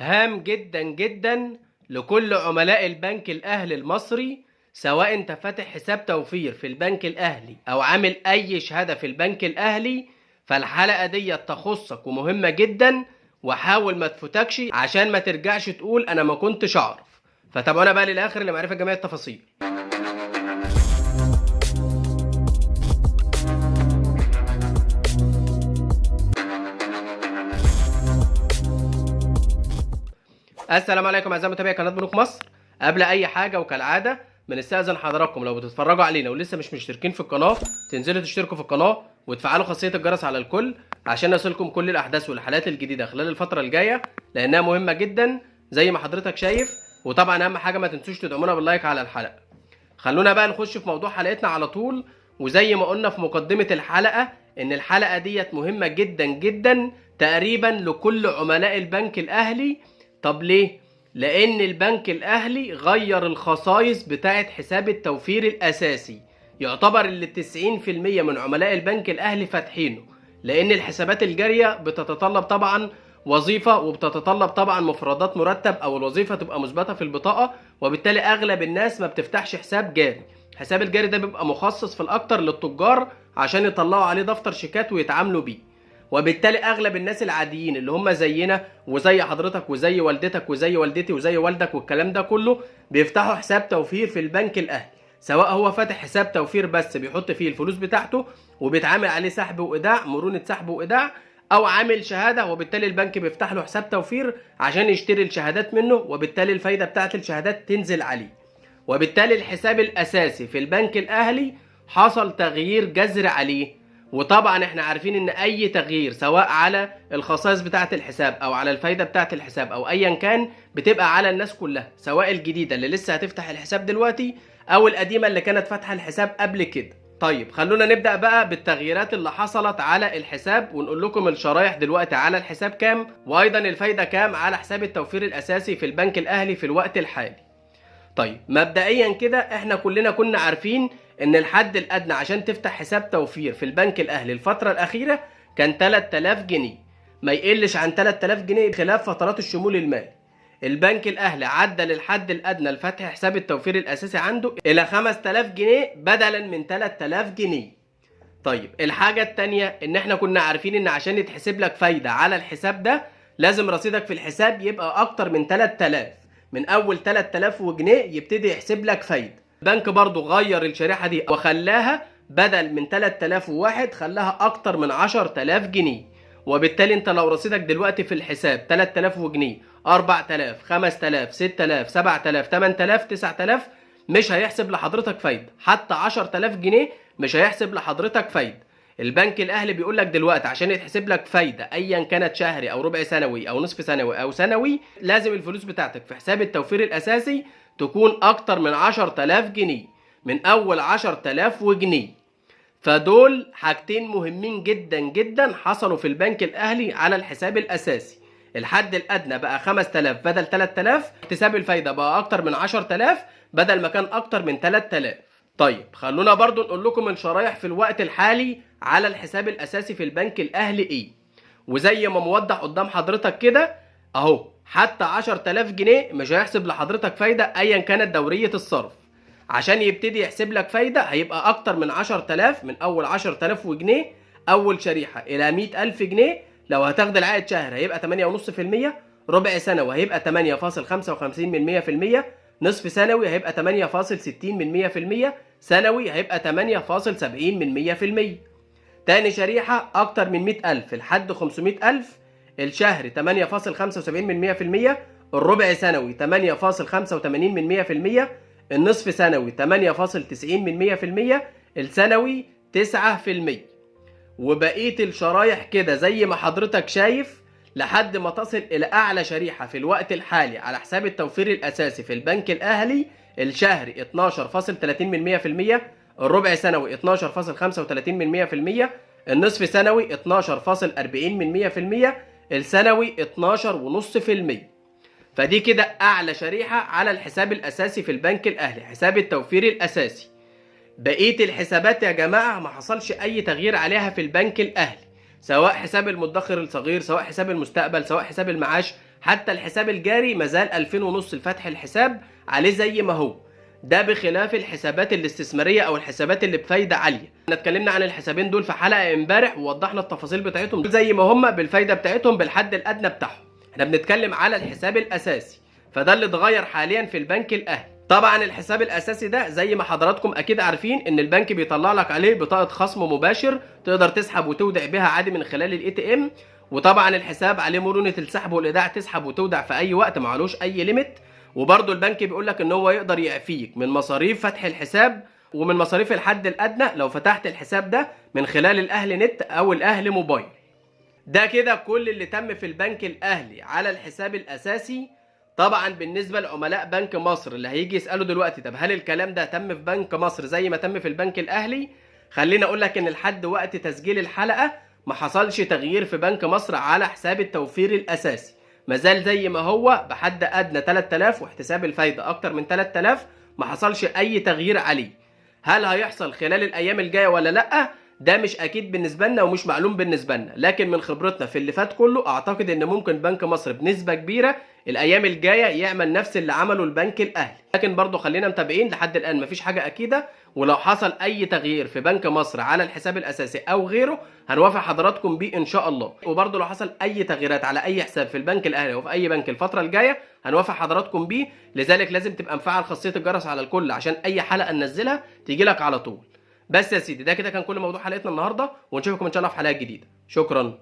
هام جدا جدا لكل عملاء البنك الأهلي المصري، سواء انت فاتح حساب توفير في البنك الأهلي أو عامل أي شهادة في البنك الأهلي. فالحلقة دي تخصك ومهمة جدا، وحاول ما تفوتكش عشان ما ترجعش تقول أنا ما كنتش أعرف. فتابعونا بقى للآخر لمعرفة جميع التفاصيل. السلام عليكم اعزائي متابعي قناه بنوك مصر. قبل اي حاجه وكالعاده بنستاذن حضراتكم لو بتتفرجوا علينا ولسه مش مشتركين في القناه تنزلوا تشتركوا في القناه وتفعلوا خاصيه الجرس على الكل عشان يصلكم كل الاحداث والحلقات الجديده خلال الفتره الجايه، لانها مهمه جدا زي ما حضرتك شايف. وطبعا اهم حاجه ما تنسوش تدعمونا باللايك على الحلقه. خلونا بقى نخش في موضوع حلقتنا على طول. وزي ما قلنا في مقدمه الحلقه ان الحلقه ديت مهمه جدا جدا تقريبا لكل عملاء البنك الاهلي. طب ليه؟ لأن البنك الأهلي غير الخصائص بتاعة حساب التوفير الأساسي، يعتبر اللي 90% من عملاء البنك الأهلي فاتحينه، لأن الحسابات الجارية بتتطلب طبعا وظيفة وبتتطلب طبعا مفردات مرتب أو الوظيفة تبقى مثبتة في البطاقة، وبالتالي أغلب الناس ما بتفتحش حساب جاري. الحساب الجاري ده بيبقى مخصص في الأكتر للتجار عشان يطلعوا عليه دفتر شيكات ويتعاملوا بيه. وبالتالي اغلب الناس العاديين اللي هم زينا وزي حضرتك وزي والدتك وزي والدتي وزي والدك والكلام ده كله بيفتحوا حساب توفير في البنك الاهلي، سواء هو فاتح حساب توفير بس بيحط فيه الفلوس بتاعته وبيتعامل عليه سحب وايداع، مرونة سحب وايداع، او عامل شهادة وبالتالي البنك بيفتح له حساب توفير عشان يشتري الشهادات منه، وبالتالي الفايدة بتاعت الشهادات تنزل عليه. وبالتالي الحساب الاساسي في البنك الاهلي حصل تغيير جذري عليه. وطبعا احنا عارفين ان اي تغيير سواء على الخصائص بتاعه الحساب او على الفايده بتاعه الحساب او ايا كان بتبقى على الناس كلها، سواء الجديده اللي لسه هتفتح الحساب دلوقتي او القديمه اللي كانت فاتحه الحساب قبل كده. طيب خلونا نبدا بقى بالتغييرات اللي حصلت على الحساب ونقول لكم الشرايح دلوقتي على الحساب كام، وايضا الفايده كام على حساب التوفير الاساسي في البنك الاهلي في الوقت الحالي. طيب مبدئيا كده احنا كلنا كنا عارفين ان الحد الادنى عشان تفتح حساب توفير في البنك الاهلي الفتره الاخيره كان 3000 جنيه، ما يقلش عن 3000 جنيه خلاف فترات الشمول المالي. البنك الاهلي عدل الحد الادنى لفتح حساب التوفير الاساسي عنده الى 5000 جنيه بدلا من 3000 جنيه. طيب الحاجه الثانيه ان احنا كنا عارفين ان عشان يتحسب لك فايده على الحساب ده لازم رصيدك في الحساب يبقى اكتر من 3000، من اول 3000 جنيه يبتدي يحسب لك فايده. البنك برضو غير الشريحه دي وخلاها بدل من 3001 خلاها اكتر من 10000 جنيه. وبالتالي انت لو رصيدك دلوقتي في الحساب 3000 جنيه 4000 5000 6000 7000 8000 9000 مش هيحسب لحضرتك فايده، حتى 10000 جنيه مش هيحسب لحضرتك فايده. البنك الاهلي بيقول لك دلوقتي عشان يتحسب لك فايده ايا كانت شهري او ربع سنوي او نصف سنوي او سنوي لازم الفلوس بتاعتك في حساب التوفير الاساسي تكون اكتر من 10000 جنيه، من اول 10000 جنيه. فدول حاجتين مهمين جدا جدا حصلوا في البنك الاهلي على الحساب الاساسي. الحد الادنى بقى 5000 بدل 3000، احتساب الفايده بقى اكتر من 10000 بدل ما كان اكتر من 3000. طيب خلونا برضو نقول لكم الشرايح في الوقت الحالي على الحساب الاساسي في البنك الاهلي ايه. وزي ما موضح قدام حضرتك كده اهو، حتى 10000 جنيه مش هيحسب لحضرتك فايده ايا كانت دوريه الصرف. عشان يبتدي يحسب لك فايده هيبقى اكتر من 10000، من اول 10000 جنيه اول شريحه الى 100000 جنيه. لو هتاخد العائد شهر هيبقى 8.5%، ربع سنوي هيبقى 8.55%، نصف سنوي هيبقى 8.60%، سنوي هيبقى 8.70%. تاني شريحة أكتر من 100000 لحد 500000، الشهري 8.75%، الربع سنوي 8.85%، النصف سنوي 8.90%، السنوي 9%. وبقية الشرايح كده زي ما حضرتك شايف لحد ما تصل إلى أعلى شريحة في الوقت الحالي على حساب التوفير الأساسي في البنك الأهلي. الشهري 12.30%، الربع سنوي 12.35%، النصف سنوي 12.40%، السنوي 12.5%. فدي كده أعلى شريحة على الحساب الأساسي في البنك الأهلي، حساب التوفير الأساسي. بقية الحسابات يا جماعة ما حصلش أي تغيير عليها في البنك الأهلي، سواء حساب المدخر الصغير، سواء حساب المستقبل، سواء حساب المعاش، حتى الحساب الجاري مازال 2000 ونص لفتح الحساب عليه زي ما هو. ده بخلاف الحسابات الاستثماريه او الحسابات اللي بفايده عاليه. احنا اتكلمنا عن الحسابين دول في حلقه امبارح ووضحنا التفاصيل بتاعتهم زي ما هم بالفايده بتاعتهم بالحد الادنى بتاعهم. احنا بنتكلم على الحساب الاساسي، فده اللي اتغير حاليا في البنك الاهلي. طبعا الحساب الاساسي ده زي ما حضراتكم اكيد عارفين ان البنك بيطلع لك عليه بطاقه خصم مباشر تقدر تسحب وتودع بيها عادي من خلال الاي تي ام. وطبعا الحساب عليه مرونه السحب والايداع، تسحب وتودع في اي وقت، معلوش اي ليميت. وبرده البنك بيقول لك ان هو يقدر يعفيك من مصاريف فتح الحساب ومن مصاريف الحد الادنى لو فتحت الحساب ده من خلال الاهلي نت او الاهلي موبايل. ده كده كل اللي تم في البنك الاهلي على الحساب الاساسي. طبعا بالنسبه لعملاء بنك مصر اللي هيجي يسالوا دلوقتي طب هل الكلام ده تم في بنك مصر زي ما تم في البنك الاهلي؟ خليني اقول لك ان لحد وقت تسجيل الحلقه ما حصلش تغيير في بنك مصر على حساب التوفير الاساسي، مازال زي ما هو بحد ادنى 3000 واحتساب الفايده اكتر من 3000، ما حصلش اي تغيير عليه. هل هيحصل خلال الايام الجايه ولا لا؟ ده مش اكيد بالنسبه لنا ومش معلوم بالنسبه لنا، لكن من خبرتنا في اللي فات كله اعتقد ان ممكن بنك مصر بنسبه كبيره الايام الجايه يعمل نفس اللي عمله البنك الاهلي. لكن برضه خلينا متابعين لحد الان مفيش حاجه اكيده، ولو حصل اي تغيير في بنك مصر على الحساب الاساسي او غيره هنوافق حضراتكم بيه ان شاء الله. وبرضه لو حصل اي تغييرات على اي حساب في البنك الاهلي او في اي بنك الفتره الجايه هنوافق حضراتكم بيه. لذلك لازم تبقى مفعل خاصيه الجرس على الكل عشان اي حلقه ننزلها تيجي لك على طول. بس يا سيدي ده كده كان كل موضوع حلقتنا النهارده، ونشوفكم ان شاء الله في حلقات جديده. شكرا.